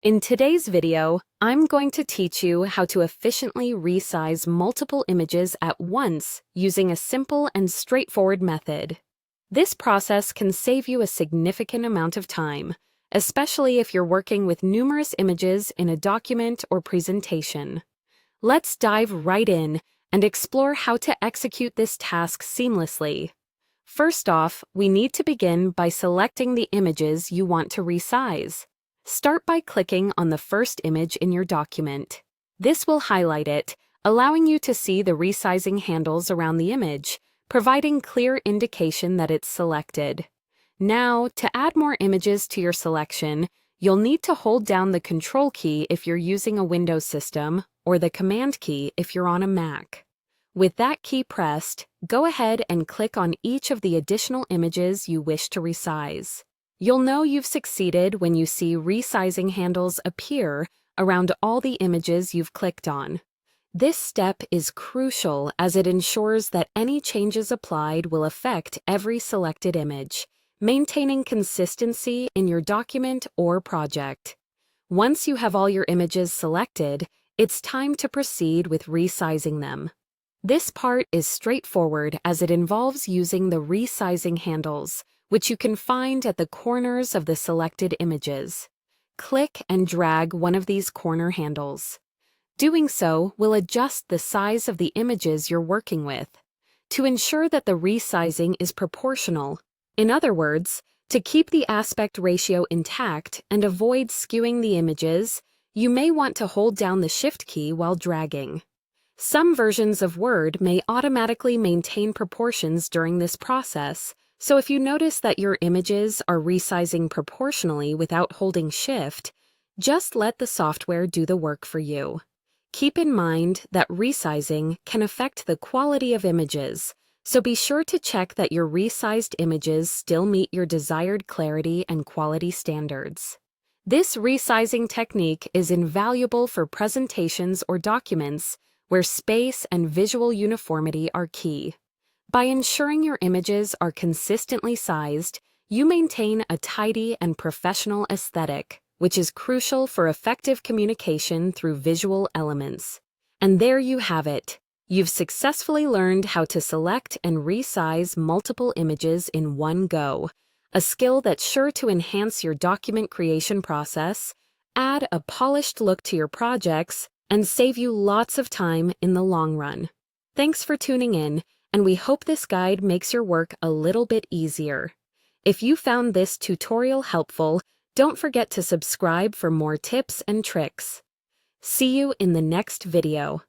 In today's video, I'm going to teach you how to efficiently resize multiple images at once using a simple and straightforward method. This process can save you a significant amount of time, especially if you're working with numerous images in a document or presentation. Let's dive right in and explore how to execute this task seamlessly. First off, we need to begin by selecting the images you want to resize. Start by clicking on the first image in your document. This will highlight it, allowing you to see the resizing handles around the image, providing clear indication that it's selected. Now, to add more images to your selection, you'll need to hold down the Ctrl key if you're using a Windows system, or the Command key if you're on a Mac. With that key pressed, go ahead and click on each of the additional images you wish to resize. You'll know you've succeeded when you see resizing handles appear around all the images you've clicked on. This step is crucial as it ensures that any changes applied will affect every selected image, maintaining consistency in your document or project. Once you have all your images selected, it's time to proceed with resizing them. This part is straightforward as it involves using the resizing handles, which you can find at the corners of the selected images. Click and drag one of these corner handles. Doing so will adjust the size of the images you're working with, to ensure that the resizing is proportional. In other words, to keep the aspect ratio intact and avoid skewing the images, you may want to hold down the Shift key while dragging. Some versions of Word may automatically maintain proportions during this process, so if you notice that your images are resizing proportionally without holding Shift, just let the software do the work for you. Keep in mind that resizing can affect the quality of images, so be sure to check that your resized images still meet your desired clarity and quality standards. This resizing technique is invaluable for presentations or documents where space and visual uniformity are key. By ensuring your images are consistently sized, you maintain a tidy and professional aesthetic, which is crucial for effective communication through visual elements. And there you have it. You've successfully learned how to select and resize multiple images in one go, a skill that's sure to enhance your document creation process, add a polished look to your projects, and save you lots of time in the long run. Thanks for tuning in, and we hope this guide makes your work a little bit easier. If you found this tutorial helpful, don't forget to subscribe for more tips and tricks. See you in the next video.